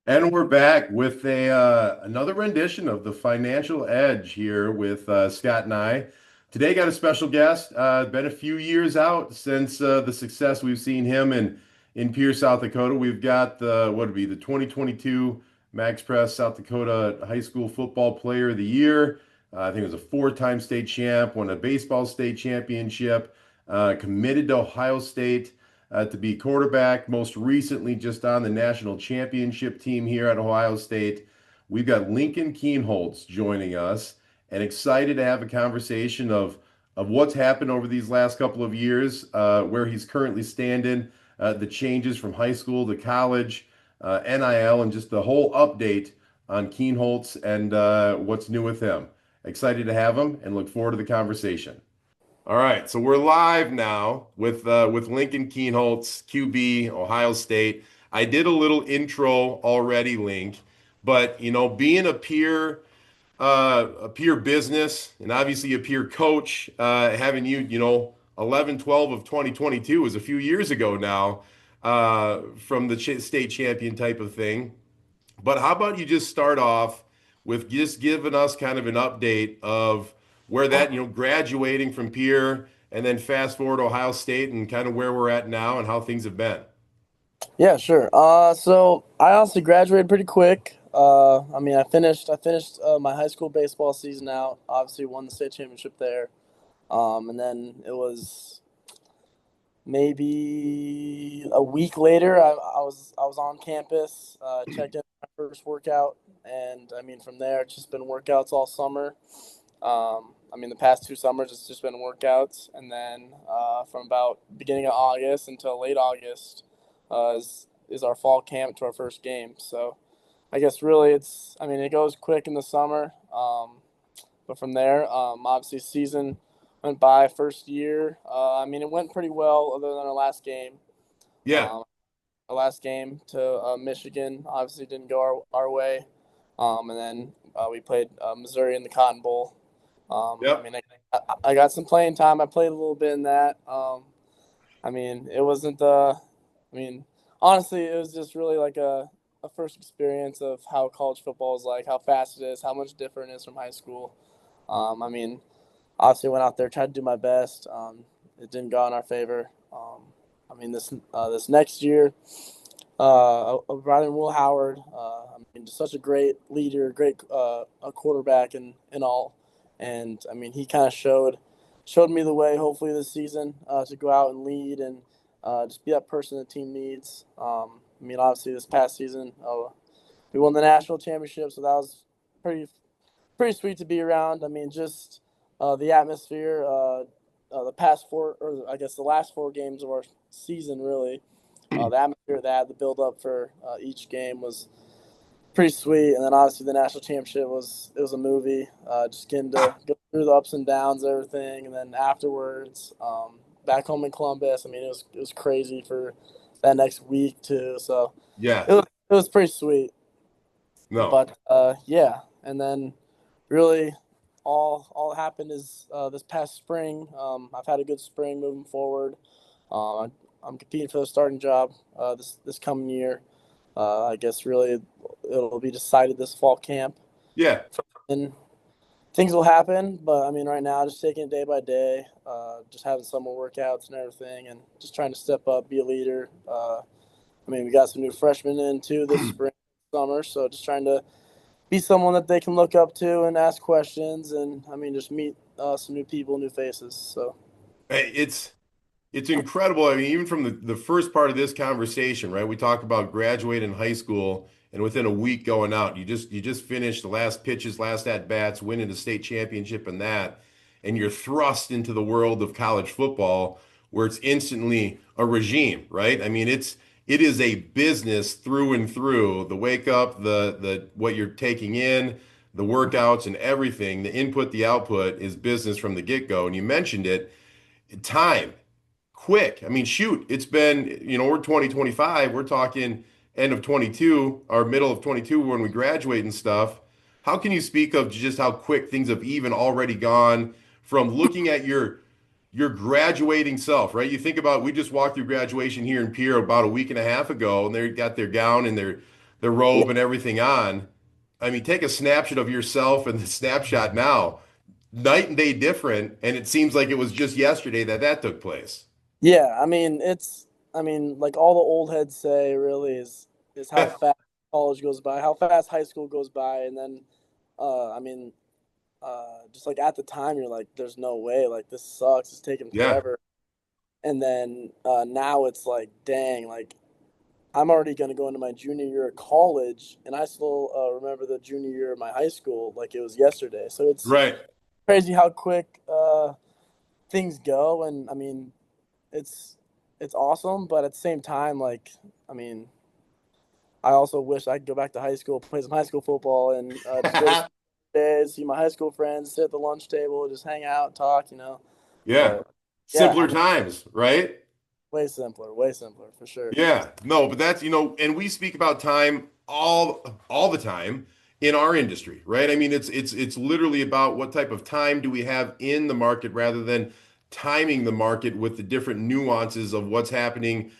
And we're back with a another rendition of the Financial Edge here with Scott and I. Today got a special guest. Been a few years out since the success we've seen him in Pierce, South Dakota. We've got the what would be the 2022 Max Press South Dakota High School Football Player of the Year. I think it was a four-time state champ, won a baseball state championship, committed to Ohio State to be quarterback, most recently just on the national championship team here at Ohio State. We've got Lincoln Kienholz joining us and excited to have a conversation of what's happened over these last couple of years, where he's currently standing, the changes from high school to college, NIL, and just the whole update on Kienholz and what's new with him. Excited to have him and look forward to the conversation. All right, so we're live now with Lincoln Kienholz, QB, Ohio State. I did a little intro already, Link, but being a peer business and obviously a peer coach, having you 11, 12 of 2022 was a few years ago now, from the ch state champion type of thing. But how about you just start off with just giving us kind of an update of where that, graduating from Pierre and then fast forward to Ohio State and kind of where we're at now and how things have been. Yeah, sure. So I honestly graduated pretty quick. I finished my high school baseball season out. Obviously, won the state championship there. And then it was maybe a week later. I was on campus, checked in my first workout, and from there it's just been workouts all summer. The past 2 summers it's just been workouts, and then from about beginning of August until late August is our fall camp to our first game. So I guess really it goes quick in the summer, but from there, obviously season went by first year. It went pretty well other than our last game. Yeah. Um, our last game to Michigan obviously didn't go our way, and then we played Missouri in the Cotton Bowl. Yep. I got some playing time. I played a little bit in that. It wasn't the. I mean, Honestly, it was just really like a first experience of how college football is like, how fast it is, how much different it is from high school. Um, I mean, Obviously went out there, tried to do my best. It didn't go in our favor. This next year, Ryan Will Howard. Just such a great leader, great a quarterback, and all. And he kind of showed me the way. Hopefully this season, to go out and lead and just be that person the team needs. Obviously this past season, we won the national championship, so that was pretty sweet to be around. Just the atmosphere, the past four, or I guess the last 4 games of our season, really. The atmosphere the build up for each game was pretty sweet, and then obviously the national championship was a movie. Just getting to go through the ups and downs, of everything, and then afterwards, back home in Columbus. It was crazy for that next week too. So Yeah. it was pretty sweet. No. But yeah, and then really all happened is this past spring. I've had a good spring moving forward. I'm competing for the starting job this coming year. I guess really it'll be decided this fall camp, Yeah. and things will happen. But right now just taking it day by day, just having summer workouts and everything, and just trying to step up, be a leader. We got some new freshmen in too this spring, summer, so just trying to be someone that they can look up to and ask questions, and just meet some new people, new faces. So Hey, it's incredible. I mean, even from the first part of this conversation, right? We talk about graduating high school and within a week going out. You just finished the last pitches, last at bats, winning the state championship and that, and you're thrust into the world of college football where it's instantly a regime, right? I mean, it is a business through and through. The wake up, the what you're taking in, the workouts and everything, the input, the output is business from the get-go. And you mentioned it, time quick. I mean, shoot, it's been, we're 2025, we're talking end of 22 or middle of 22 when we graduate and stuff. How can you speak of just how quick things have even already gone from looking at your graduating self, right? You think about we just walked through graduation here in Pierre about a week and a half ago, and they got their gown and the Yeah, robe and everything on. I mean, take a snapshot of yourself and the snapshot now, night and day different, and it seems like it was just yesterday that that took place. yeah. I mean, like all the old heads say, really is how fast college goes by, how fast high school goes by, and then, I mean, just like at the time, you're like, there's no way, like this sucks, it's taking Yeah, forever, and then now it's like, dang, like I'm already gonna go into my junior year of college, and I still remember the junior year of my high school like it was yesterday. So it's right. crazy how quick things go, and I mean, it's it's awesome, but at the same time, like I mean, I also wish I could go back to high school, play some high school football, and just go to days, see my high school friends, sit at the lunch table, just hang out, talk, you know. Yeah. But yeah, I Simpler mean, times, right? way simpler for sure. Yeah, no, but that's, and we speak about time all the time in our industry, right? I mean, it's literally about what type of time do we have in the market rather than timing the market with the different nuances of what's happening,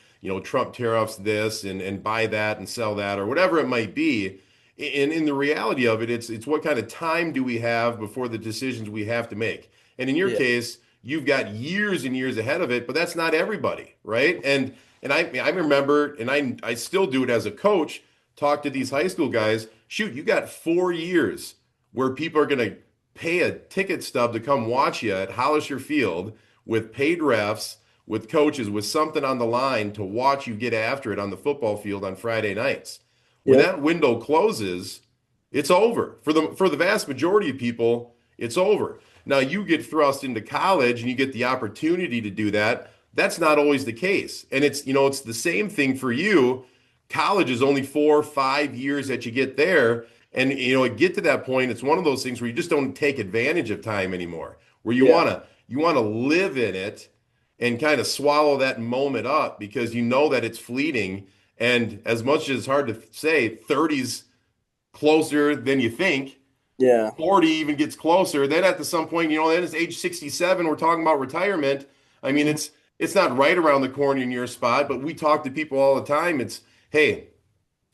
Trump tariffs this and buy that and sell that or whatever it might be. And in the reality of it, it's what kind of time do we have before the decisions we have to make. And in your Yeah, case, you've got years and years ahead of it, but that's not everybody, right? And I remember, and I still do it as a coach, talk to these high school guys. Shoot, you got 4 years where people are going to pay a ticket stub to come watch you at Hollister Field with paid refs, with coaches, with something on the line to watch you get after it on the football field on Friday nights. When yep, that window closes, it's over. For the vast majority of people, it's over. Now you get thrust into college and you get the opportunity to do that. That's not always the case. And it's the same thing for you. College is only 4 or 5 years that you get there. And it get to that point, it's one of those things where you just don't take advantage of time anymore, where you yeah, want to you want to live in it and kind of swallow that moment up because you know that it's fleeting. And as much as it's hard to say, 30's closer than you think. yeah, 40 even gets closer. Then at some point, then it's age 67, we're talking about retirement. I mean, mhm, it's not right around the corner in your spot, but we talk to people all the time. Hey,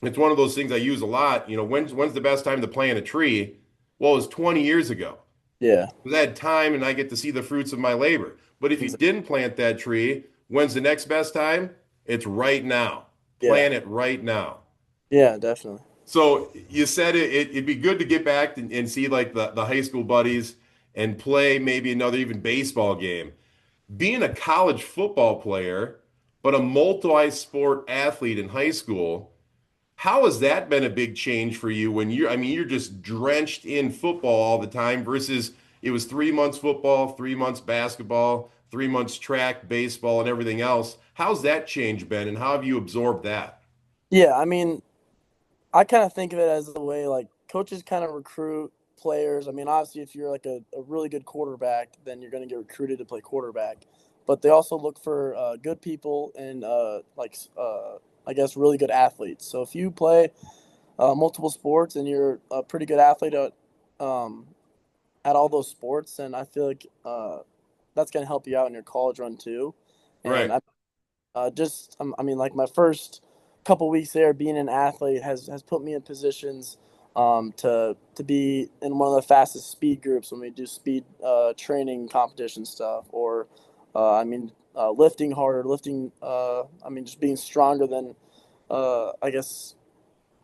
it's one of those things I use a lot. When's the best time to plant a tree? Well, it was 20 years ago. yeah, Because I had time and I get to see the fruits of my labor. But if you exactly. didn't plant that tree, when's the next best time? It's right now. Yeah, Plant it right now. yeah, definitely. So you said it'd be good to get back and see like the high school buddies and play maybe another even baseball game. Being a college football player, but a multi-sport athlete in high school, how has that been a big change for you when I mean, you're just drenched in football all the time versus it was 3 months football, 3 months basketball, 3 months track, baseball, and everything else. How's that change been and how have you absorbed that? Yeah, I mean, I kind of think of it as the way like coaches kind of recruit players. I mean, obviously, if you're like a really good quarterback, then you're going to get recruited to play quarterback. But they also look for good people and I guess really good athletes. So if you play multiple sports and you're a pretty good athlete um, at all those sports, then I feel like that's going to help you out in your college run too. And Right. I mean, like my first couple weeks there, being an athlete has put me in positions to be in one of the fastest speed groups when we do speed training competition stuff, or lifting harder, lifting. I mean, just being stronger than I guess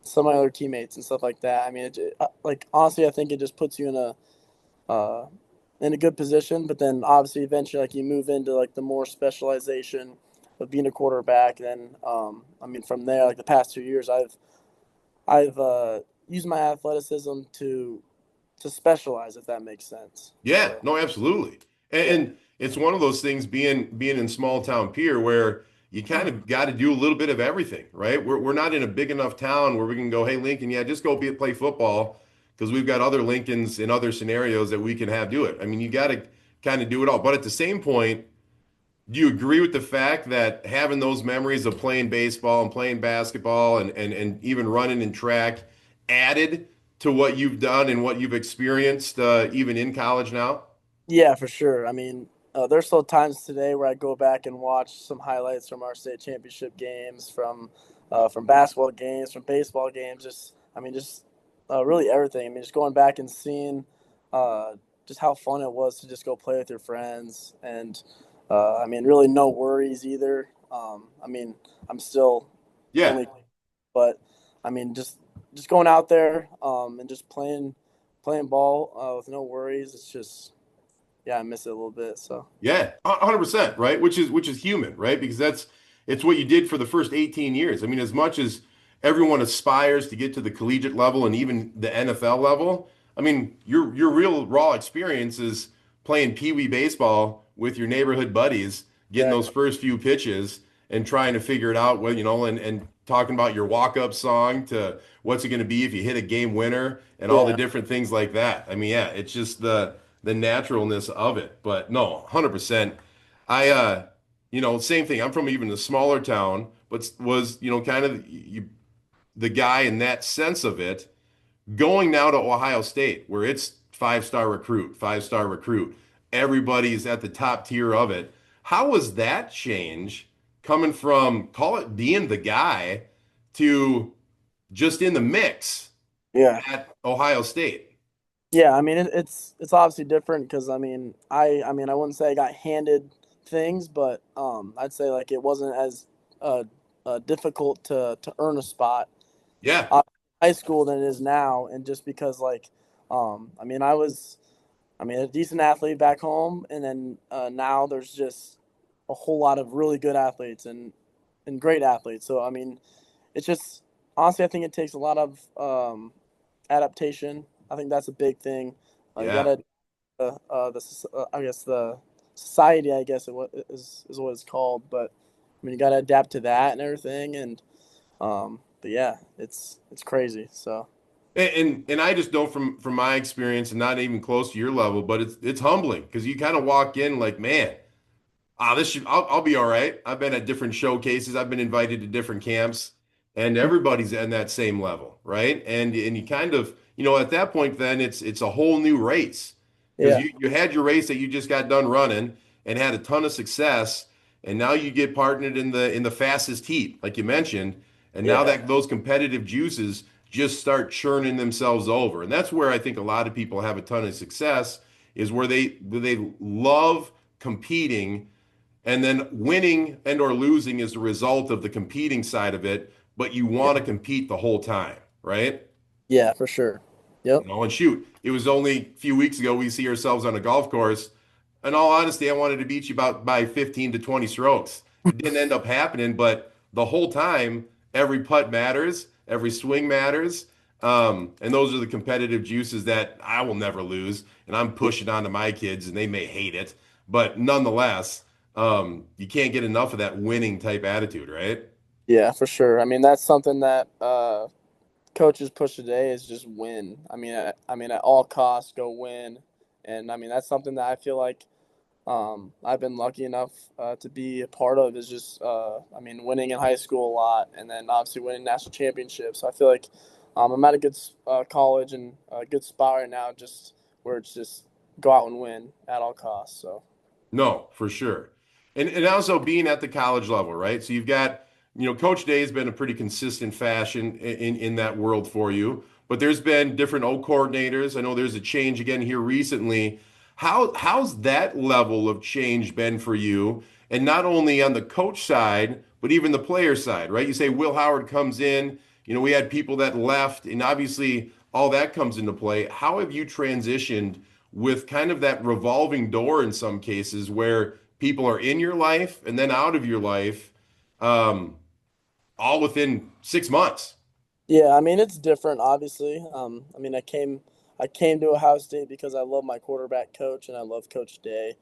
some of my other teammates and stuff like that. I mean, like honestly, I think it just puts you uh, in a good position. But then obviously, eventually, like you move into like the more specialization of being a quarterback. Then I mean, from there, like the past 2 years, I've used my athleticism to specialize, if that makes sense. Yeah, So no, absolutely. And, yeah, and it's one of those things being in small town Pier where you kind of got to do a little bit of everything, right? We're not in a big enough town where we can go, hey, Lincoln, yeah, just go play football because we've got other Lincolns in other scenarios that we can have do it. I mean, you got to kind of do it all. But at the same point, do you agree with the fact that having those memories of playing baseball and playing basketball and even running in track added to what you've done and what you've experienced even in college now? yeah, for sure. I mean, there's still times today where I go back and watch some highlights from our state championship games, from from basketball games, from baseball games, just really everything. I mean, just going back and seeing uh, just how fun it was to just go play with your friends, and I mean, really no worries either. I mean, I'm still Yeah. only, but I mean, just going out there and just playing ball with no worries. It's just yeah, I miss it a little bit. So Yeah, 100%, right? Which is human, right? Because it's what you did for the first 18 years. I mean, as much as everyone aspires to get to the collegiate level and even the NFL level, I mean, your real raw experience is playing pee wee baseball with your neighborhood buddies, getting those exactly. first few pitches and trying to figure it out, well, and talking about your walk-up song to what's it going to be if you hit a game winner and all the Yeah, different things like that. I mean, yeah, it's just the naturalness of it. But no, 100%. I same thing. I'm from even a smaller town, but was, kind of the guy in that sense of it, going now to Ohio State where it's five-star recruit, five-star recruit. Everybody's at the top tier of it. How was that change coming from, call it being the guy, to just in the mix yeah. at Ohio State? Yeah, I mean it's obviously different because I mean I wouldn't say I got handed things, but I'd say like it wasn't as uh, difficult to earn a spot Yeah, uh, high school than it is now, and just because like I mean I mean a decent athlete back home, and then now there's just a whole lot of really good athletes and great athletes. So I mean it's just honestly I think it takes a lot of adaptation. I think that's a big thing. You yeah. gotta I guess the society I guess is what it's called, but I mean you gotta adapt to that and everything, and but yeah, it's crazy. So And I just know from my experience and not even close to your level, but it's humbling because you kind of walk in like, man, this should I'll be all right. I've been at different showcases, I've been invited to different camps, and everybody's in that same level, right? And you kind of, at that point then it's a whole new race because yeah, you had your race that you just got done running and had a ton of success, and now you get partnered in the fastest heat, like you mentioned, and now yeah, that those competitive juices just start churning themselves over. And that's where I think a lot of people have a ton of success is where they love competing and then winning and or losing is the result of the competing side of it, but you yeah, want to compete the whole time, right? yeah, for sure. Yep. And shoot, it was only a few weeks ago we see ourselves on a golf course. In all honesty, I wanted to beat you about by 15 to 20 strokes. It didn't end up happening, but the whole time, every putt matters, every swing matters. And those are the competitive juices that I will never lose. And I'm pushing on to my kids, and they may hate it. But nonetheless, you can't get enough of that winning type attitude, right? Yeah, for sure. I mean that's something that coaches push today is just win. I mean at all costs go win, and I mean that's something that I feel like I've been lucky enough to be a part of is just, I mean, winning in high school a lot, and then obviously winning national championships. So I feel like I'm at a good college and a good spot right now, just where it's just go out and win at all costs. So No, for sure. And also being at the college level, right? So you've got, Coach Day has been a pretty consistent fashion in that world for you, but there's been different O coordinators. I know there's a change again here recently. How's that level of change been for you? And not only on the coach side, but even the player side, right? You say Will Howard comes in, we had people that left, and obviously all that comes into play. How have you transitioned with kind of that revolving door in some cases where people are in your life and then out of your life, um, all within 6 months? yeah, I mean it's different, obviously. I mean I came to Ohio State because I love my quarterback coach and I love Coach Day,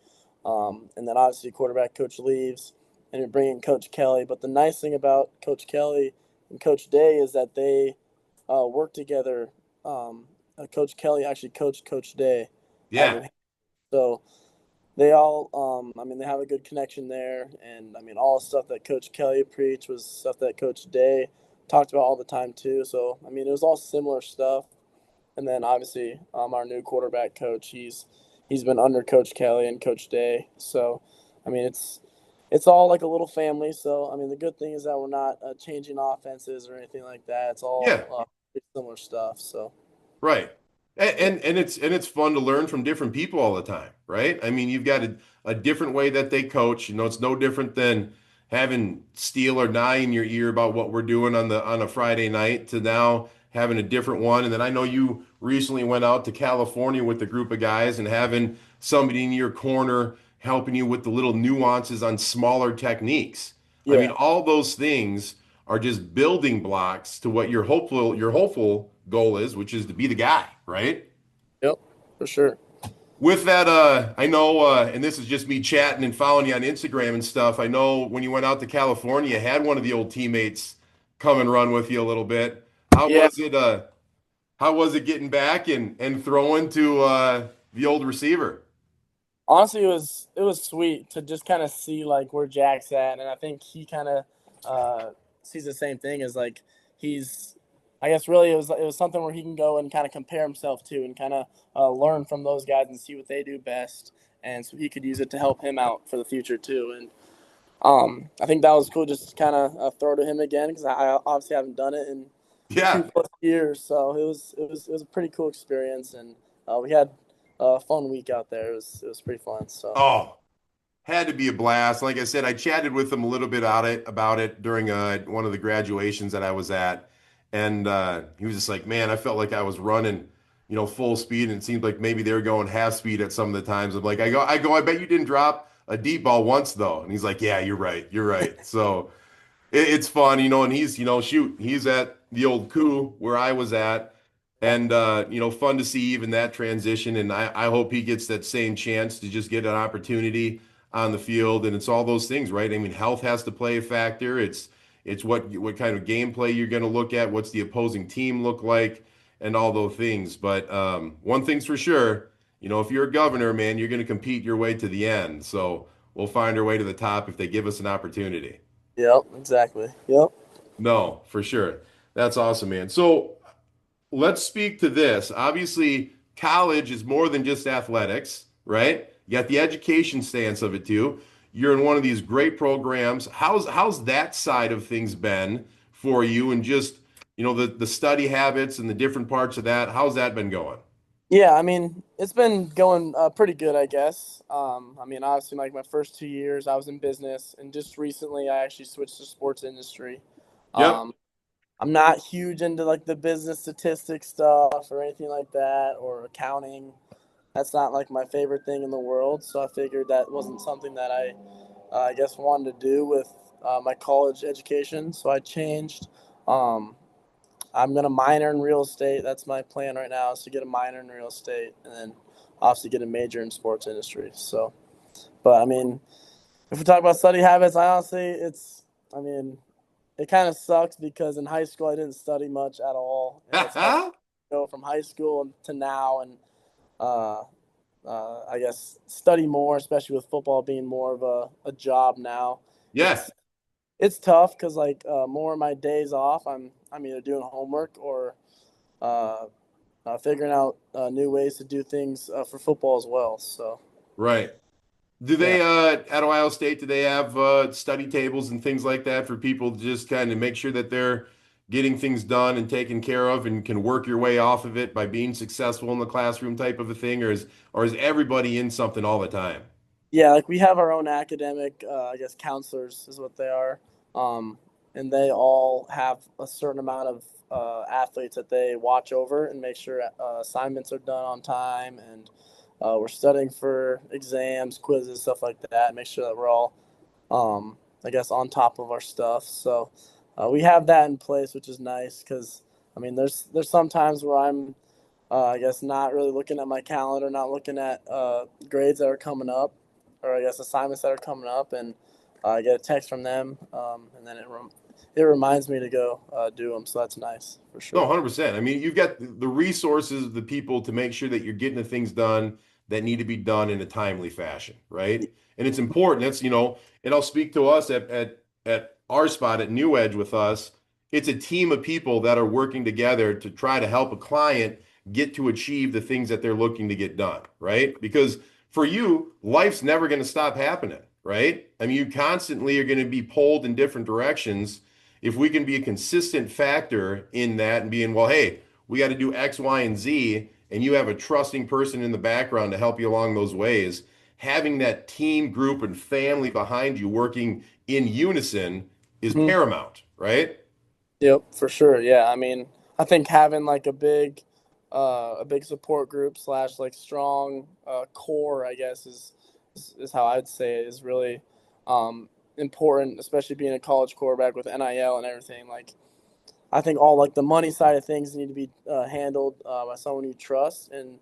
and then obviously quarterback coach leaves and you're bringing Coach Kelly. But the nice thing about Coach Kelly and Coach Day is that they work together. Coach Kelly actually coached Coach Day Yeah, so they all, I mean, they have a good connection there, and I mean, all the stuff that Coach Kelly preached was stuff that Coach Day talked about all the time too. So I mean, it was all similar stuff. And then obviously, our new quarterback coach, he's been under Coach Kelly and Coach Day. So I mean, it's all like a little family. So I mean, the good thing is that we're not changing offenses or anything like that. It's all Yeah. pretty similar stuff. So Right. And, yeah, and it's fun to learn from different people all the time, right? I mean, you've got a different way that they coach. It's no different than having Steele or Nye in your ear about what we're doing on a Friday night to now having a different one. And then I know you recently went out to California with a group of guys and having somebody in your corner helping you with the little nuances on smaller techniques. I mean, yeah, all those things are just building blocks to what your hopeful goal is, which is to be the guy, right? yep, for sure. With that, I know, and this is just me chatting and following you on Instagram and stuff. I know when you went out to California, you had one of the old teammates come and run with you a little bit. How Yeah, was it? How was it getting back and throwing to the old receiver? honestly, it was sweet to just kind of see like where Jack's at, and I think he kind of uh, sees the same thing as like he's. I guess really it was something where he can go and kind of compare himself to and kind of learn from those guys and see what they do best, and so he could use it to help him out for the future too. And I think that was cool just to kind of throw to him again because I obviously haven't done it in two Yeah. plus years, so it was a pretty cool experience, and we had a fun week out there. It was pretty fun. So Oh, had to be a blast. Like I said, I chatted with him a little bit about it during one of the graduations that I was at, and he was just like, "Man, I felt like I was running, full speed, and it seemed like maybe they were going half speed at some of the times." I'm like, I bet you didn't drop a deep ball once though, and he's like, "Yeah, you're right." So it's fun, and he's, shoot, he's at the old coup where I was at, and fun to see even that transition. And I hope he gets that same chance to just get an opportunity on the field. And it's all those things, right? I mean, health has to play a factor. It's what kind of gameplay you're going to look at, what's the opposing team look like, and all those things. But one thing's for sure, if you're a governor, man, you're going to compete your way to the end. So we'll find our way to the top if they give us an opportunity. yep, exactly. Yep. No, for sure. That's awesome, man. So let's speak to this. Obviously, college is more than just athletics, right? You got the education stance of it too. You're in one of these great programs. How's that side of things been for you and just, the study habits and the different parts of that? How's that been going? Yeah, I mean, it's been going pretty good, I guess. I mean, obviously, like my first 2 years, I was in business, and just recently, I actually switched to sports industry. Yep. Um, I'm not huge into like the business statistics stuff or anything like that or accounting. That's not like my favorite thing in the world. So I figured that wasn't something that I guess wanted to do with my college education. So I changed. Um, I'm gonna minor in real estate. That's my plan right now is to get a minor in real estate and then obviously get a major in sports industry. So, but I mean, if we talk about study habits, I honestly, I mean, it kind of sucks because in high school I didn't study much at all, and it's hard to go from high school to now and uh, I guess study more, especially with football being more of a job now. Yeah. It's tough because like more of my days off, I'm either doing homework or uh, figuring out new ways to do things for football as well. So Right. Do yeah. they at Ohio State, do they have study tables and things like that for people to just kind of make sure that they're getting things done and taken care of and can work your way off of it by being successful in the classroom type of a thing, or is everybody in something all the time? Yeah, like we have our own academic, I guess counselors is what they are, um, and they all have a certain amount of athletes that they watch over and make sure assignments are done on time, and we're studying for exams, quizzes, stuff like that. Make sure that we're all, I guess, on top of our stuff. So we have that in place, which is nice because I mean, there's some times where I'm I guess not really looking at my calendar, not looking at grades that are coming up, or I guess assignments that are coming up, and I get a text from them, and then it reminds me to go do them. So that's nice for No, sure. 100%. I mean, you've got the resources, the people to make sure that you're getting the things done that need to be done in a timely fashion, right? And it's important. And I'll speak to us at our spot at New Edge with us. It's a team of people that are working together to try to help a client get to achieve the things that they're looking to get done, right? Because for you, life's never going to stop happening, right? I mean, you constantly are going to be pulled in different directions. If we can be a consistent factor in that and being, well, hey, we got to do X, Y, and Z, and you have a trusting person in the background to help you along those ways, having that team, group, and family behind you working in unison is Mhm. paramount, right? Yep, for sure. Yeah, I mean, I think having like a big support group slash like strong core, I guess, is how I'd say it is really important, especially being a college quarterback with NIL and everything. Like, I think all like the money side of things need to be handled by someone you trust, and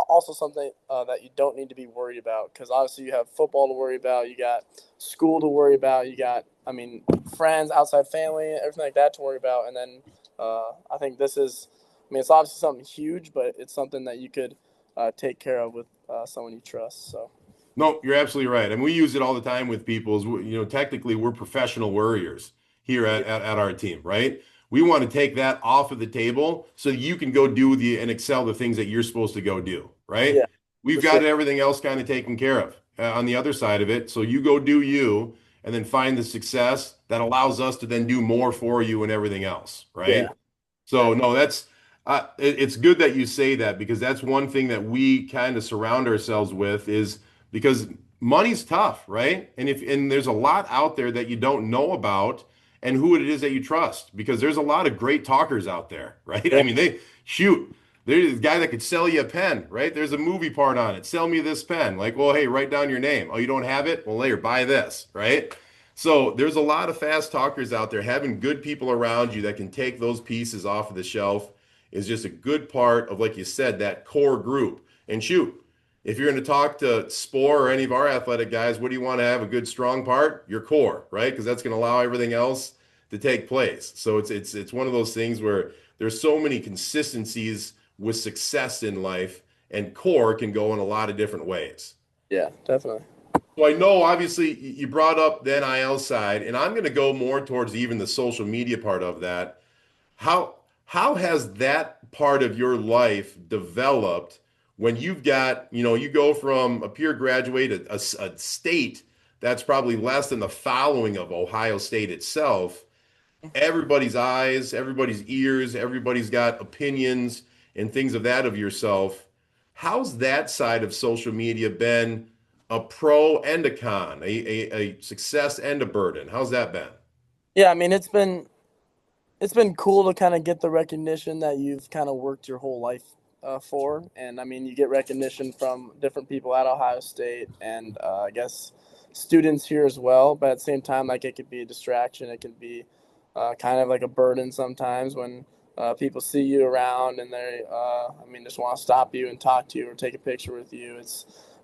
also something that you don't need to be worried about, because obviously you have football to worry about, you got school to worry about, you got, I mean, friends, outside family, everything like that to worry about, and then I think this is, I mean, it's obviously something huge, but it's something that you could take care of with someone you trust. So No, you're absolutely right. I mean, we use it all the time with people. Technically, we're professional worriers here yeah, at our team, right? We want to take that off of the table so you can go do and excel the things that you're supposed to go do, right? yeah, We've for sure. got everything else kind of taken care of on the other side of it. So you go do you and then find the success that allows us to then do more for you and everything else, Yeah, right? So definitely. no, it's good that you say that because that's one thing that we kind of surround ourselves with is because money's tough, right? And there's a lot out there that you don't know about and who it is that you trust because there's a lot of great talkers out there, right? I Yeah, mean, they shoot. There's a guy that could sell you a pen, right? There's a movie part on it. Sell me this pen. Like, well, hey, write down your name. Oh, you don't have it? Well, later, buy this, right? So there's a lot of fast talkers out there. Having good people around you that can take those pieces off of the shelf is just a good part of, like you said, that core group. And shoot, if you're going to talk to Spore or any of our athletic guys, what do you want to have a good strong part? Your core, right? Because that's going to allow everything else to take place. So it's one of those things where there's so many consistencies with success in life, and core can go in a lot of different ways. yeah, definitely. So I know obviously you brought up the NIL side, and I'm going to go more towards even the social media part of that. How how has that part of your life developed when you've got, you go from a pure graduate, a state that's probably less than the following of Ohio State itself, everybody's eyes, everybody's ears, everybody's got opinions and things of that of yourself. How's that side of social media been a pro and a con, a success and a burden? How's that been? Yeah, I mean, it's been cool to kind of get the recognition that you've kind of worked your whole life for. And I mean, you get recognition from different people at Ohio State and I guess students here as well. But at the same time, like, it could be a distraction. It can be kind of like a burden sometimes when people see you around and I mean, just want to stop you and talk to you or take a picture with you.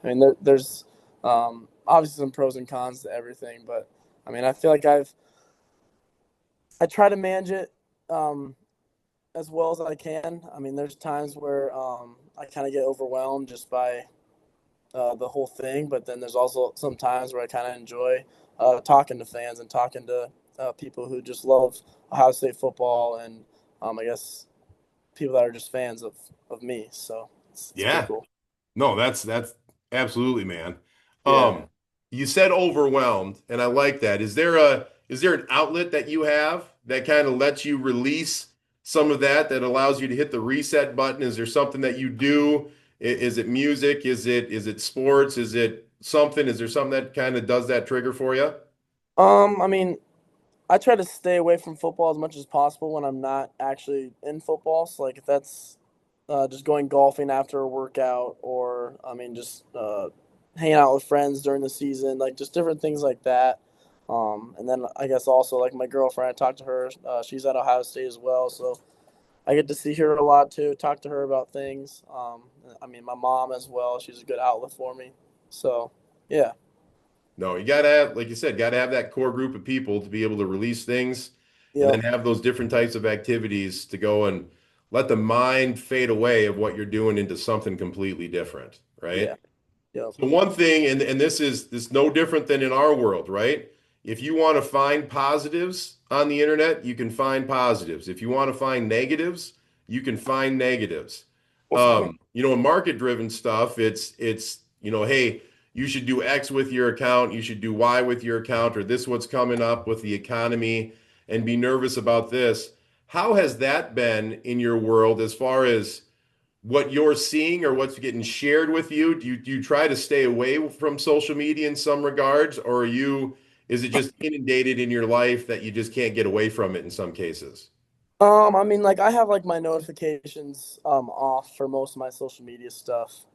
I mean, there's obviously some pros and cons to everything, but I mean, I feel like I try to manage it um, as well as I can. I mean, there's times where I kind of get overwhelmed just by the whole thing, but then there's also some times where I kind of enjoy talking to fans and talking to people who just love Ohio State football, and I guess people that are just fans of me. So it's pretty Yeah. cool. No, that's absolutely, man. Yeah. You said overwhelmed, and I like that. Is there an outlet that you have that kind of lets you release some of that allows you to hit the reset button? Is there something that you do? Is it music? Is it sports? Is it something? Is there something that kind of does that trigger for you? I mean, I try to stay away from football as much as possible when I'm not actually in football. So, like, if that's just going golfing after a workout, or I mean, just hanging out with friends during the season, like just different things like that. And then I guess also like my girlfriend, I talked to her. She's at Ohio State as well, so I get to see her a lot too. Talk to her about things. I mean, my mom as well. She's a good outlet for me. So, yeah, No, you gotta have, like you said, gotta have that core group of people to be able to release things and yep, then have those different types of activities to go and let the mind fade away of what you're doing into something completely different, yeah, right? yep, So one thing, and this is no different than in our world, right? If you want to find positives on the internet, you can find positives. If you want to find negatives, you can find negatives. for sure. In market-driven stuff, hey, you should do X with your account, you should do Y with your account, or this what's coming up with the economy, and be nervous about this. How has that been in your world as far as what you're seeing or what's getting shared with you? Do you try to stay away from social media in some regards, or is it just inundated in your life that you just can't get away from it in some cases? I mean, like I have like my notifications off for most of my social media stuff.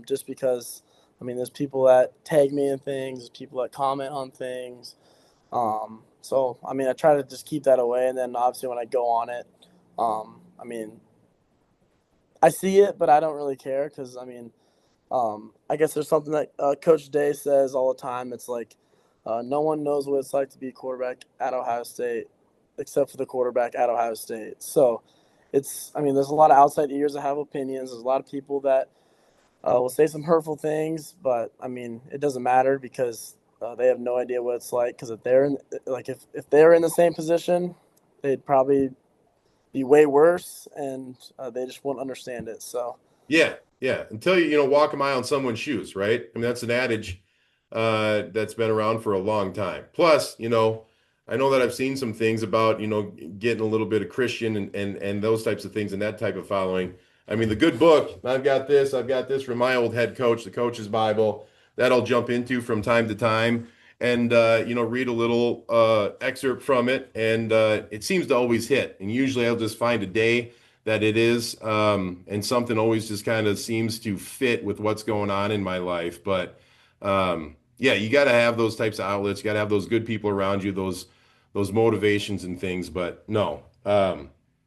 Just because I mean, there's people that tag me in things, there's people that comment on things. So I mean, I try to just keep that away, and then obviously when I go on it, I mean, I see it, but I don't really care because I mean, I guess there's something that Coach Day says all the time. It's like no one knows what it's like to be a quarterback at Ohio State except for the quarterback at Ohio State. So I mean, there's a lot of outside ears that have opinions. There's a lot of people that will say some hurtful things, but I mean, it doesn't matter because they have no idea what it's like. Because if they're in, like, if they're in the same position, they'd probably be way worse, and they just won't understand it. So, Yeah, yeah. Until you walk a mile in someone's shoes, right? I mean, that's an adage that's been around for a long time. Plus, I know that I've seen some things about, getting a little bit of Christian and those types of things and that type of following. I mean, the good book, I've got this from my old head coach, the Coach's Bible, that I'll jump into from time to time and read a little excerpt from it, and it seems to always hit. And usually I'll just find a day that it is. And something always just kind of seems to fit with what's going on in my life. But yeah, you got to have those types of outlets. You got to have those good people around you, those motivations and things. But no,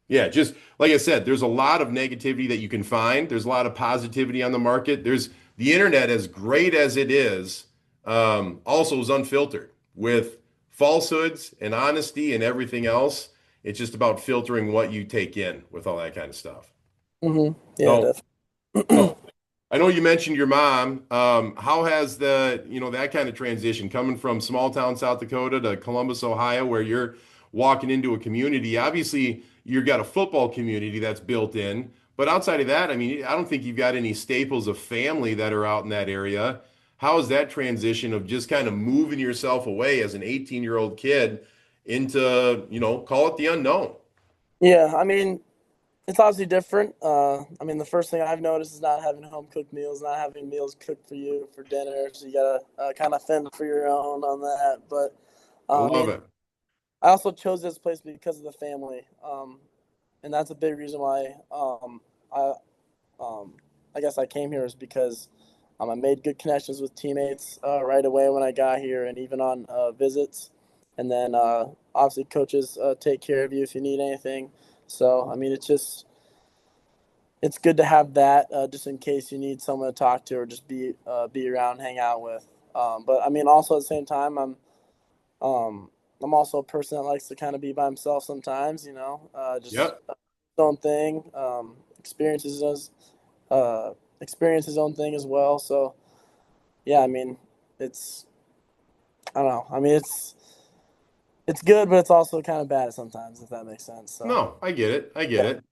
yeah, just like I said, there's a lot of negativity that you can find. There's a lot of positivity on the market. There's the internet, as great as it is, also is unfiltered with falsehoods and honesty and everything else. It's just about filtering what you take in with all that kind of stuff. yeah, So, definitely. so I know you mentioned your mom. How has that kind of transition coming from small town South Dakota to Columbus, Ohio, where you're walking into a community? Obviously, you've got a football community that's built in, but outside of that, I mean, I don't think you've got any staples of family that are out in that area. How is that transition of just kind of moving yourself away as an 18-year-old kid into, call it the unknown? Yeah, I mean, it's obviously different. I mean, the first thing I've noticed is not having home cooked meals, not having meals cooked for you for dinner. So you gotta kind of fend for your own on that. But I I love mean, it. I also chose this place because of the family, and that's a big reason why I um, I guess I came here is because I made good connections with teammates right away when I got here, and even on visits. And then obviously coaches take care of you if you need anything. So I mean, it's good to have that just in case you need someone to talk to or just be around, hang out with. But I mean, also at the same time, um, I'm also a person that likes to kind of be by himself sometimes. Just Yep. his own thing, uh, experience his own thing as well. So yeah, I mean, it's I don't know. I mean, it's good, but it's also kind of bad sometimes, if that makes sense. So No, I get it. I get yeah. it.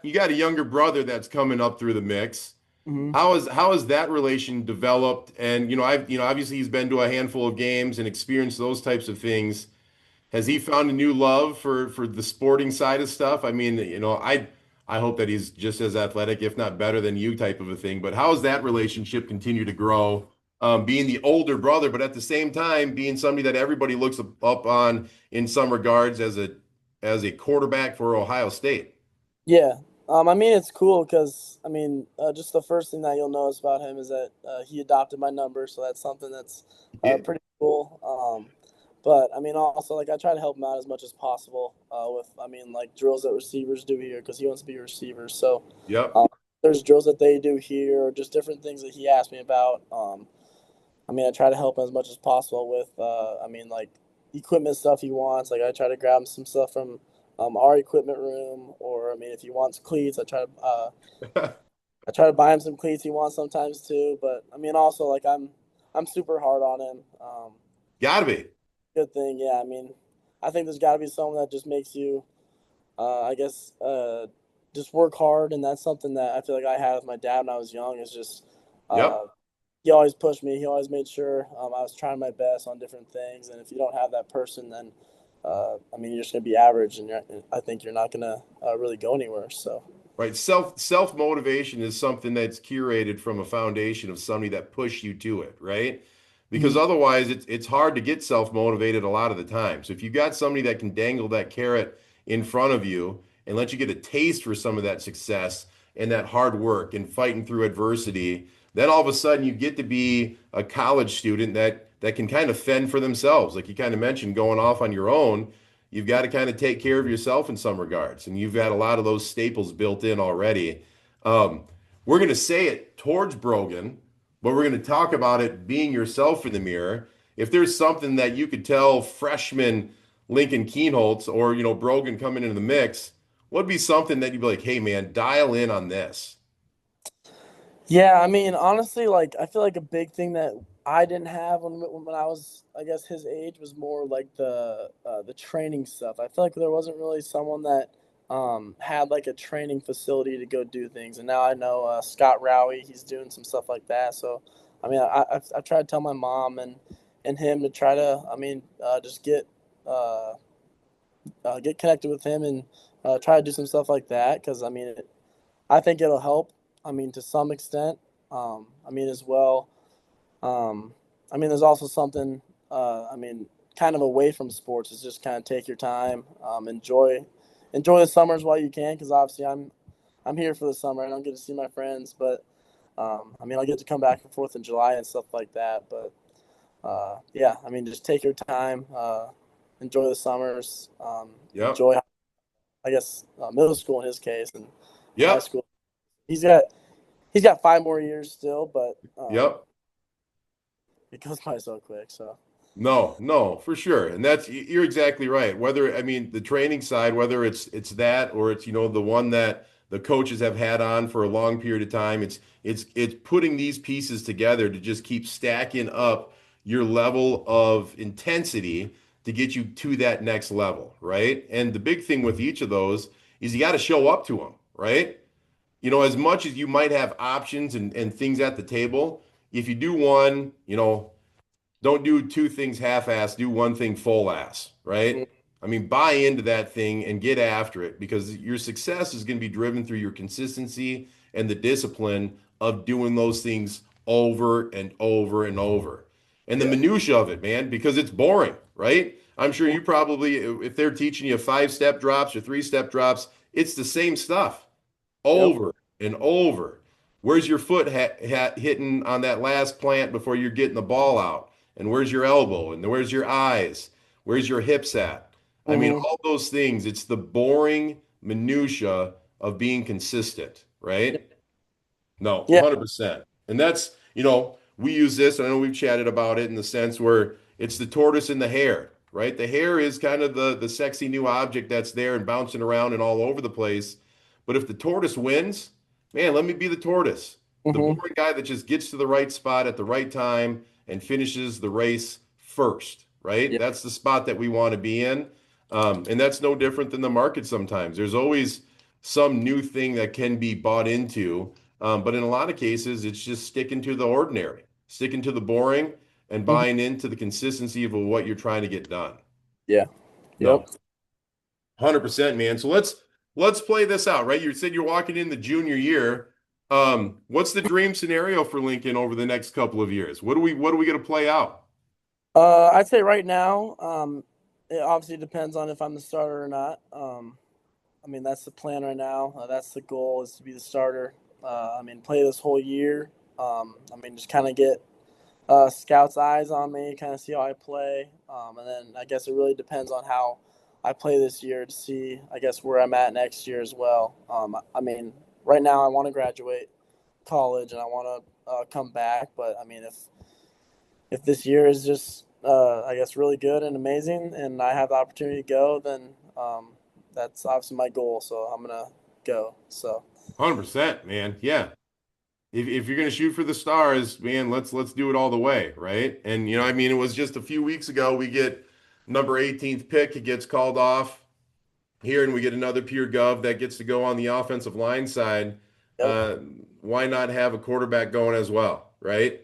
You got a younger brother that's coming up through the mix. Hmm. How has that relation developed? And I've obviously he's been to a handful of games and experienced those types of things. Has he found a new love for the sporting side of stuff? I mean, I hope that he's just as athletic, if not better than you, type of a thing. But how has that relationship continue to grow? Being the older brother, but at the same time being somebody that everybody looks up on in some regards as a quarterback for Ohio State. Yeah. I mean, it's cool because I mean, just the first thing that you'll notice about him is that he adopted my number, so that's something that's Yeah. pretty cool. But I mean, also like I try to help him out as much as possible with I mean like drills that receivers do here because he wants to be a receiver. So Yep. um, there's drills that they do here or just different things that he asked me about. I mean, I try to help him as much as possible with I mean like equipment stuff he wants. Like I try to grab him some stuff from our equipment room, or I mean, if he wants cleats, I try to buy him some cleats he wants sometimes too. But I mean, also like I'm super hard on him. Gotta be. Good thing, yeah. I mean, I think there's got to be someone that just makes you, I guess, just work hard, and that's something that I feel like I had with my dad when I was young. Is just uh, Yep. he always pushed me. He always made sure I was trying my best on different things. And if you don't have that person, then I mean, you're just gonna be average, and I think you're not gonna really go anywhere. So. Right. Self motivation is something that's curated from a foundation of somebody that pushed you to it, right? Because Mhm. otherwise it's hard to get self motivated a lot of the time. So if you've got somebody that can dangle that carrot in front of you and let you get a taste for some of that success and that hard work and fighting through adversity, then all of a sudden you get to be a college student that can kind of fend for themselves. Like you kind of mentioned, going off on your own, you've got to kind of take care of yourself in some regards. And you've got a lot of those staples built in already. Um, we're going to say it towards Brogan, but we're going to talk about it being yourself in the mirror. If there's something that you could tell freshman Lincoln Kienholz or, Brogan coming into the mix, what'd be something that you'd be like, hey, man, dial in on this? Yeah, I mean, honestly, like I feel like a big thing that I didn't have when I was, I guess, his age was more like the training stuff. I feel like there wasn't really someone that had like a training facility to go do things. And now I know Scott Rowie, he's doing some stuff like that. So, I mean, I've tried to tell my mom and him to try to, I mean, just uh, get connected with him and try to do some stuff like that. Because I mean, I think it'll help. I mean, to some extent. I mean, as well. Um, I mean, there's also something. I mean, kind of away from sports is just kind of take your time, enjoy the summers while you can. Because obviously, I'm here for the summer. I don't get to see my friends, but I mean, I get to come back for Fourth of July and stuff like that. But yeah, I mean, just take your time, enjoy the summers, Yep. enjoy, I guess, middle school in his case and high Yep. school. He's got he's got 5 more years still, but Yep. it goes by so quick. So No, no, for sure. And you're exactly right. Whether, I mean, the training side, whether it's that or it's, the one that the coaches have had on for a long period of time, it's putting these pieces together to just keep stacking up your level of intensity to get you to that next level, right? And the big thing with each of those is you got to show up to them, right? As much as you might have options and things at the table, if you do one, don't do two things half-ass, do one thing full-ass, right? I mean, buy into that thing and get after it because your success is going to be driven through your consistency and the discipline of doing those things over and over and over. And the yeah, minutia of it, man, because it's boring, right? I'm sure you probably, if they're teaching you five-step drops or three-step drops, it's the same stuff yep, over and over. Where's your foot hitting on that last plant before you're getting the ball out? And where's your elbow? And where's your eyes? Where's your hips at? I mean, mm-hmm. all those things. It's the boring minutia of being consistent, right? No, Yeah, 100%. And that's, we use this, and I know we've chatted about it in the sense where it's the tortoise and the hare, right? The hare is kind of the sexy new object that's there and bouncing around and all over the place. But if the tortoise wins, man, let me be the tortoise. The mm-hmm. boring guy that just gets to the right spot at the right time and finishes the race first, right? Yeah, That's the spot that we want to be in. And that's no different than the market sometimes. There's always some new thing that can be bought into. But in a lot of cases, it's just sticking to the ordinary, sticking to the boring, and mm-hmm. buying into the consistency of what you're trying to get done. Yeah, yep. No, 100%, man. So let's play this out, right? You said you're walking in the junior year. What's the dream scenario for Lincoln over the next couple of years? What are we going to play out? I'd say right now, it obviously depends on if I'm the starter or not. I mean, that's the plan right now. That's the goal is to be the starter. I mean, play this whole year. I mean, just kind of get scouts' eyes on me, kind of see how I play, and then I guess it really depends on how I play this year to see, I guess, where I'm at next year as well. I mean, right now I want to graduate college and I want to come back, but I mean, if this year is just, I guess, really good and amazing, and I have the opportunity to go, then that's obviously my goal. So I'm gonna go. So 100%, man. Yeah. If you're going to shoot for the stars, man, let's do it all the way, right? And I mean, it was just a few weeks ago we get number 18th pick, it gets called off here, and we get another pure gov that gets to go on the offensive line side. yep, Uh, why not have a quarterback going as well, right?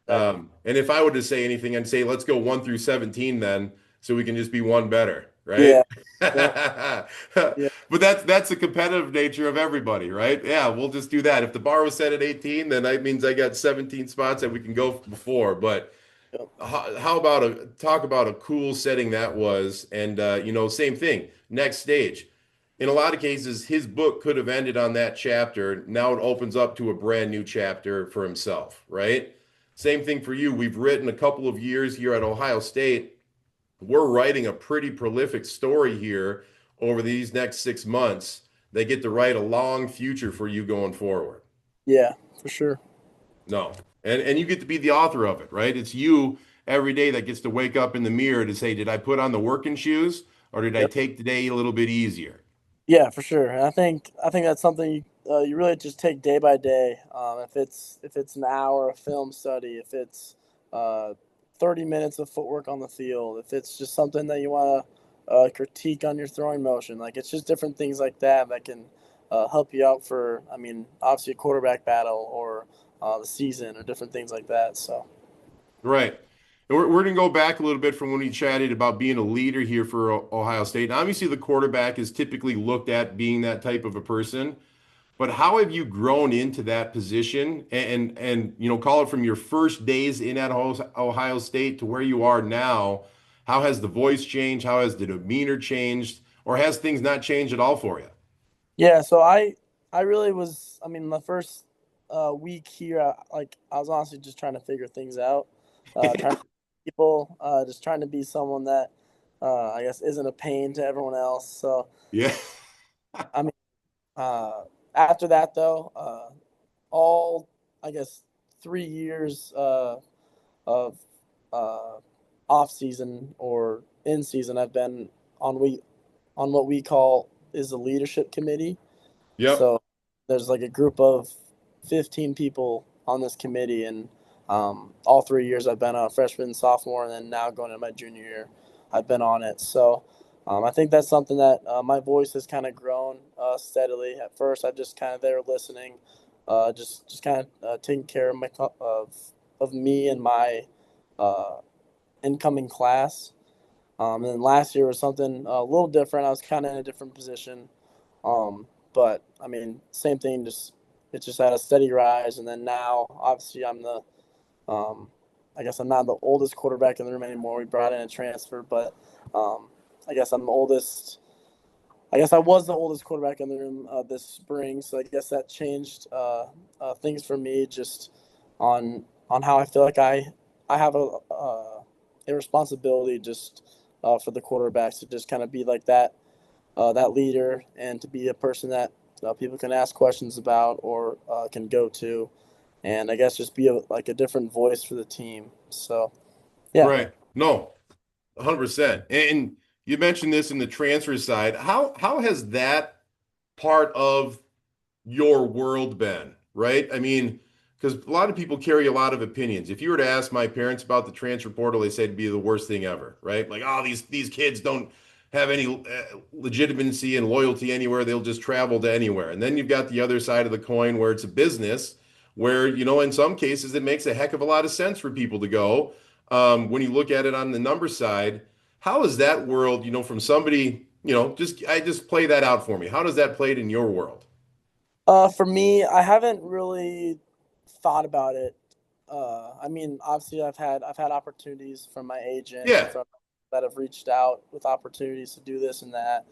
Exactly. And if I were to say anything, I'd say let's go 1 through 17 then, so we can just be one better, right? Yeah. Yeah. Yeah. But that's the competitive nature of everybody, right? Yeah, we'll just do that. If the bar was set at 18, then that means I got 17 spots that we can go before. But Yep. how about talk about a cool setting that was, and same thing. Next stage. In a lot of cases, his book could have ended on that chapter. Now it opens up to a brand new chapter for himself, right? Same thing for you. We've written a couple of years here at Ohio State. We're writing a pretty prolific story here over these next 6 months. They get to write a long future for you going forward. Yeah, for sure. No. And you get to be the author of it, right? It's you every day that gets to wake up in the mirror to say, did I put on the working shoes or did I Yep. take the day a little bit easier? Yeah, for sure. And I think that's something you really just take day by day. If it's an hour of film study, if it's 30 minutes of footwork on the field, if it's just something that you want to critique on your throwing motion, like it's just different things like that that can help you out for. I mean, obviously a quarterback battle or the season or different things like that. So Right. And we're going to go back a little bit from when we chatted about being a leader here for Ohio State. And obviously, the quarterback is typically looked at being that type of a person. But how have you grown into that position and call it from your first days in at Ohio State to where you are now? How has the voice changed? How has the demeanor changed? Or has things not changed at all for you? yeah, so I really was. I mean, the first week here, I was honestly just trying to figure things out, trying to people, just trying to be someone that I guess isn't a pain to everyone else. So Yeah. I mean, after that though, all I guess 3 years of uh, off season or in season, I've been on we on what we call is the leadership committee. Yep. So there's like a group of 15 people on this committee, and all 3 years I've been a freshman, sophomore, and then now going into my junior year, I've been on it. So I think that's something that my voice has kind of grown steadily. At first, I just kind of there listening, just kind of taking care of of me and my uh, incoming class. And then last year was something a little different. I was kind of in a different position. But I mean, same thing. Just it's just at a steady rise, and then now, obviously, um, I guess I'm not the oldest quarterback in the room anymore. We brought in a transfer, but I guess I'm the oldest. I guess I was the oldest quarterback in the room this spring, so I guess that changed things for me just on how I feel like I have a responsibility just for the quarterbacks to just kind of be like that leader and to be a person that people can ask questions about or can go to, and I guess just be like a different voice for the team. So yeah. Right. No, 100%. And you mentioned this in the transfer side. How has that part of your world been, right? I mean, because a lot of people carry a lot of opinions. If you were to ask my parents about the transfer portal, they say it'd be the worst thing ever, right? Like, oh, these kids don't have any legitimacy and loyalty anywhere. They'll just travel to anywhere. And then you've got the other side of the coin where it's a business where, in some cases it makes a heck of a lot of sense for people to go. When you look at it on the number side, how is that world, from somebody, just play that out for me. How does that play in your world? For me, I haven't really thought about it. I mean, obviously, I've had opportunities from my agent and Yeah. from that have reached out with opportunities to do this and that.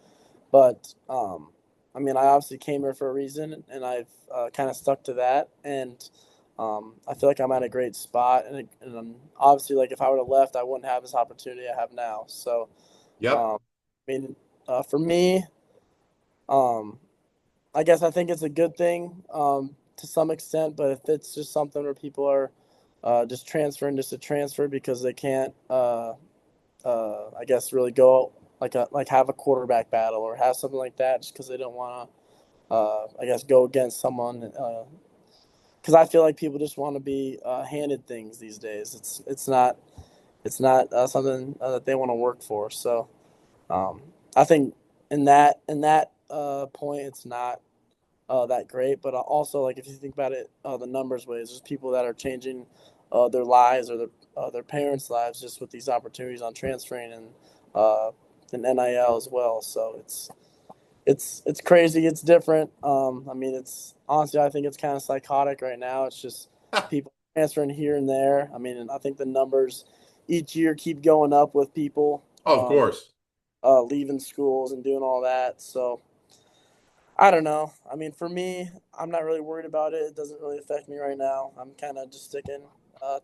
But I mean, I obviously came here for a reason, and I've kind of stuck to that. And I feel like I'm at a great spot. And obviously, like if I would have left, I wouldn't have this opportunity I have now. So, Yep. I mean, for me, um, I guess I think it's a good thing to some extent. But if it's just something where people are just transferring just to transfer because they can't, I guess, really go like have a quarterback battle or have something like that just because they don't want to, I guess, go against someone. Because I feel like people just want to be handed things these days. It's not something that they want to work for. So um, I think in that point, it's not that great. But also, like if you think about it, the numbers ways, there's people that are changing their lives or their parents' lives just with these opportunities on transferring uh, and NIL as well. So it's crazy. It's different. I mean, it's honestly, I think it's kind of psychotic right now. It's just people transferring here and there. I mean, and I think the numbers each year keep going up with people Oh, of course. leaving schools and doing all that. So I don't know. I mean, for me, I'm not really worried about it. It doesn't really affect me right now. I'm kind of just sticking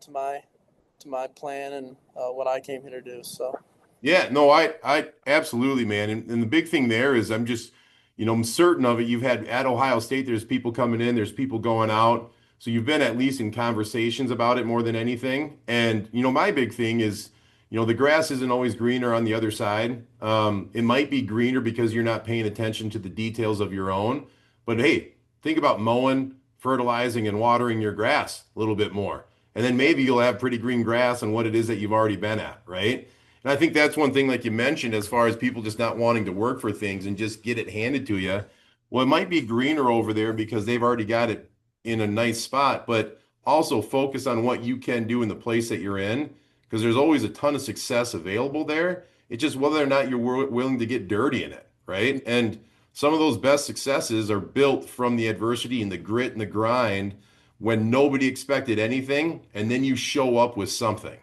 to my plan and what I came here to do. So Yeah, no, I absolutely, man. And the big thing there is I'm just, I'm certain of it. You've had at Ohio State, there's people coming in, there's people going out. So you've been at least in conversations about it more than anything. And, my big thing is, the grass isn't always greener on the other side. It might be greener because you're not paying attention to the details of your own. But hey, think about mowing, fertilizing, and watering your grass a little bit more. And then yeah, maybe you'll have pretty green grass on what it is that you've already been at, right? And I think that's one thing, like you mentioned, as far as people just not wanting to work for things and just get it handed to you. Well, it might be greener over there because they've already got it in a nice spot, but also focus on what you can do in the place that you're in because there's always a ton of success available there. It's just whether or not you're willing to get dirty in it, right? And some of those best successes are built from the adversity and the grit and the grind when nobody expected anything, and then you show up with something,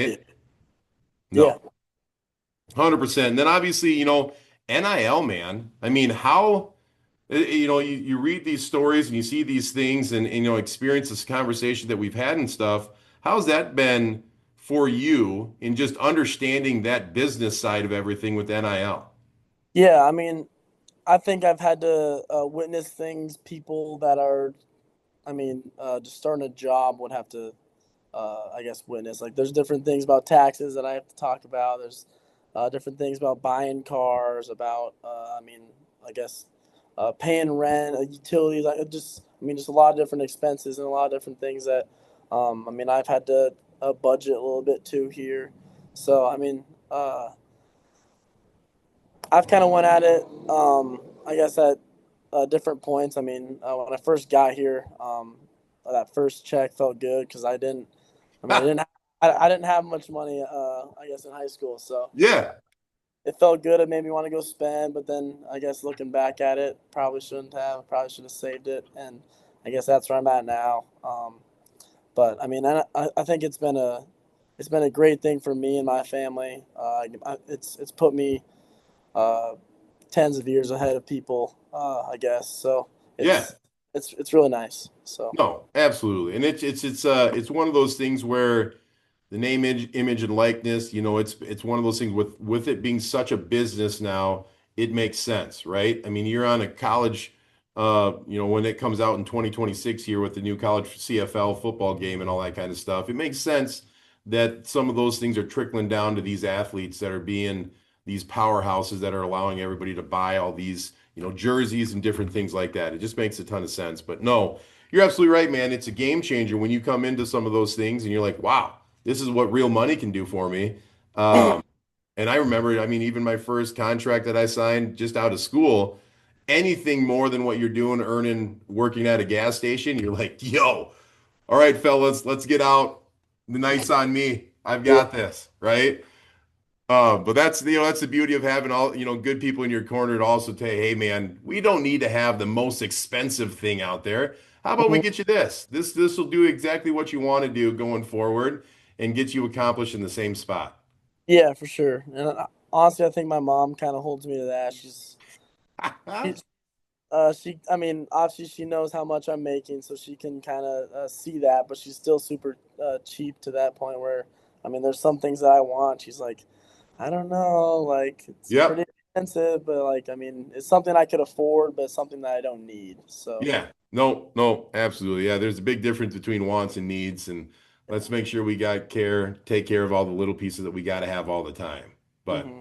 yeah, right? yeah. No. 100%. And then obviously, NIL, man. I mean, how, you read these stories and you see these things and, experience this conversation that we've had and stuff. How's that been for you in just understanding that business side of everything with NIL? Yeah, I mean, I think I've had to witness things people that are, I mean, just starting a job would have to, I guess, witness. Like, there's different things about taxes that I have to talk about. There's different things about buying cars, about, I mean, I guess, paying rent, utilities. I mean, just a lot of different expenses and a lot of different things that, I mean, I've had to budget a little bit too here. So, I mean, I've kind of went at it, I guess, at different points. I mean, when I first got here, that first check felt good because I didn't. I mean, I didn't have much money. I guess in high school, so Yeah. it felt good. It made me want to go spend. But then I guess looking back at it, probably shouldn't have. Probably should have saved it. And I guess that's where I'm at now. But I mean, I think it's been a great thing for me and my family. It's put me uh, tens of years ahead of people, I guess. So Yeah. it's really nice. So No, absolutely. And it's one of those things where the name, image, and likeness, it's one of those things with it being such a business now, it makes sense, right? I mean, you're on a college, when it comes out in 2026 here with the new college CFL football game and all that kind of stuff, it makes sense that some of those things are trickling down to these athletes that are being these powerhouses that are allowing everybody to buy all these, jerseys and different things like that. It just makes a ton of sense. But no, you're absolutely right, man. It's a game changer when you come into some of those things and you're like, wow, this is what real money can do for me. And I remember, I mean, even my first contract that I signed just out of school, anything more than what you're doing, earning, working at a gas station, you're like, yo, all right, fellas, let's get out. The night's on me. I've yeah, got this, right? But that's the beauty of having all, good people in your corner to also say, hey, man, we don't need to have the most expensive thing out there. How about we mhm. get you this? This will do exactly what you want to do going forward and get you accomplished in the same spot. Yeah, for sure. And honestly, I think my mom kind of holds me to that. She, I mean, obviously she knows how much I'm making, so she can kind of see that, but she's still super cheap to that point where, I mean, there's some things that I want. She's like, I don't know, like it's pretty Yep. expensive, but like, I mean, it's something I could afford, but it's something that I don't need. So, Yeah. No, no, absolutely. Yeah, there's a big difference between wants and needs, and let's make sure we take care of all the little pieces that we got to have all the time. But hmm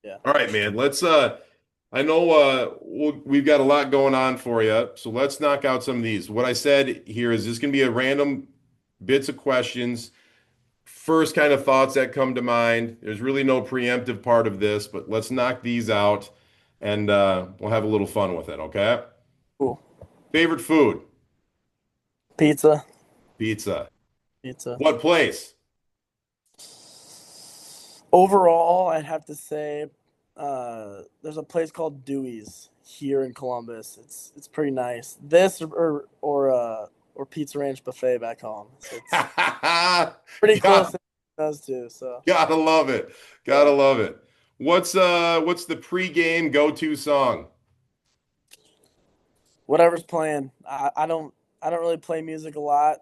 yeah, all right, man, let's I know we've got a lot going on for you, so let's knock out some of these. What I said here is this going to be a random bits of questions. First kind of thoughts that come to mind. There's really no preemptive part of this, but let's knock these out and we'll have a little fun with it, okay? cool. Favorite food? Pizza. Pizza. Pizza. What place? Overall, I'd have to say there's a place called Dewey's here in Columbus. It's pretty nice. This or Pizza Ranch Buffet back home. So it's pretty close God, to those two. So gotta love it. Gotta yeah, love it. What's the pregame go-to song? whatever's playing. I don't really play music a lot.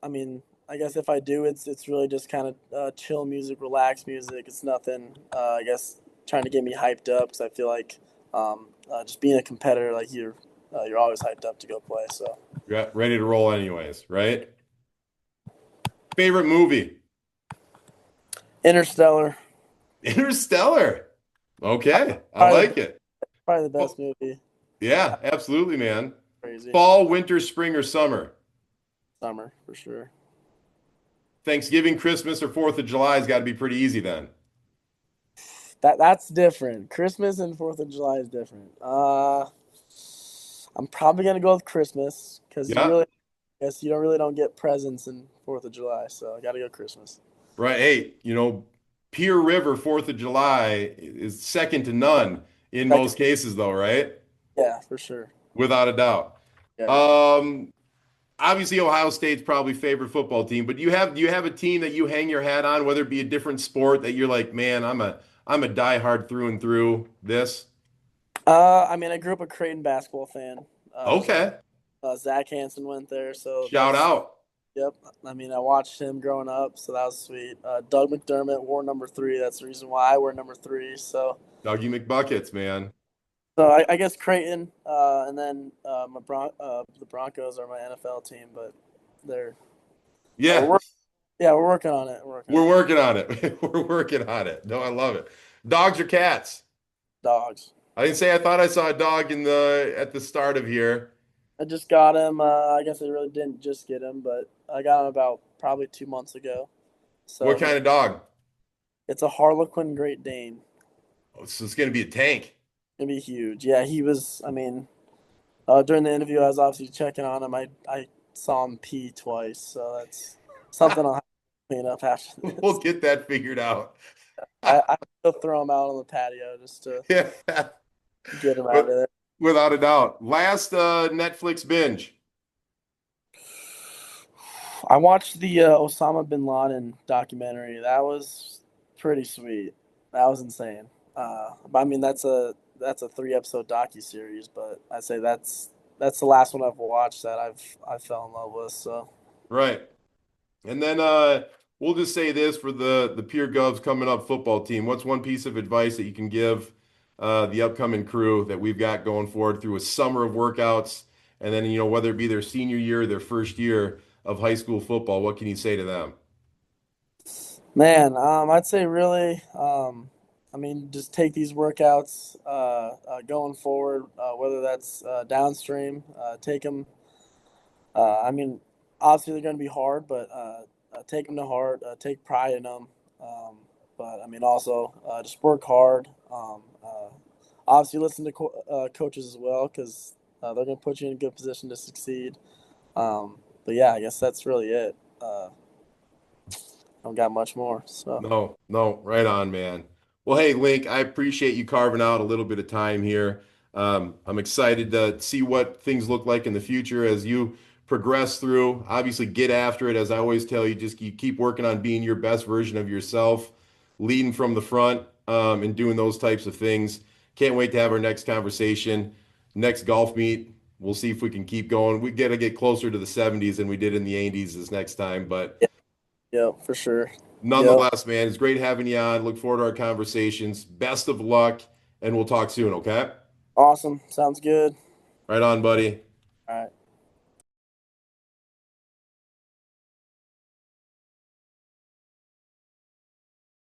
I mean, I guess if I do, it's really just kind of chill music, relaxed music. It's nothing. I guess trying to get me hyped up because I feel like just being a competitor, like you're always hyped up to go play. So Ready to roll anyways, right? Favorite movie? Interstellar, Interstellar. Okay, I probably the like it. probably the best Well, movie. yeah, absolutely, man. Crazy Fall, winter, spring, or summer? summer for sure. Thanksgiving, Christmas, or 4th of July has got to be pretty easy then. That's different. Christmas and Fourth of July is different. I'm probably gonna go with Christmas because you Yeah, really, I guess you don't get presents in Fourth of July, so I gotta go Christmas. right. Hey, Pier River, 4th of July is second to none in Second, most cases, though, right? yeah, for sure. Without a doubt. Yeah. Um, Obviously Ohio State's probably favorite football team, but do you have a team that you hang your hat on, whether it be a different sport that you're like, man, I'm a diehard through and through this. I mean, I grew up a Creighton basketball fan. So Okay. Zach Hansen went there, so Shout out. yep. I mean, I watched him growing up, so that was sweet. Doug McDermott wore number 3. That's the reason why I wear number 3. Dougie McBuckets, man. So I guess Creighton, and then the Broncos are my NFL team, but they're we're Yeah, yeah, we're working on it. We're working we're on it. working on it. We're working on it. No, I love it. Dogs or cats? Dogs. I didn't say I thought I saw a dog at the start of here. I just got him. I guess I really didn't just get him, but I got him about probably 2 months ago. What So kind of dog? it's a Harlequin Great Dane. Oh, so it's gonna be a tank. Gonna be huge. Yeah, he was. I mean, during the interview, I was obviously checking on him. I saw him pee twice, so that's something I'll have to clean up after We'll this. get that figured out. I still throw him out on the patio just to Yeah, get him out of but there. without a doubt. Last Netflix binge. I watched the Osama bin Laden documentary. That was pretty sweet. That was insane. But I mean, that's a 3 episode docu series. But I'd say that's the last one I've watched that I fell in love with. So Right. And then we'll just say this for the Pure Govs coming up football team. What's one piece of advice that you can give the upcoming crew that we've got going forward through a summer of workouts, and then whether it be their senior year or their first year of high school football, what can you say to them? man, I'd say really, I mean, just take these workouts going forward, whether that's downstream, take them. I mean, obviously they're going to be hard, but take them to heart. Take pride in them. But I mean, also just work hard. Obviously, listen to coaches as well because they're going to put you in a good position to succeed. But yeah, I guess that's really it. I don't got much more. So No, no, right on, man. Well, hey, Link, I appreciate you carving out a little bit of time here. I'm excited to see what things look like in the future as you progress through. Obviously, get after it. As I always tell you, just you keep working on being your best version of yourself, leading from the front, and doing those types of things. Can't wait to have our next conversation, next golf meet. We'll see if we can keep going. We got to get closer to the 70s than we did in the 80s this next time, but. yeah, yeah, for sure. Yep. Nonetheless, man, it's great having you on. Look forward to our conversations. Best of luck, and we'll talk soon, okay? Awesome. Sounds good. Right on, buddy. All right.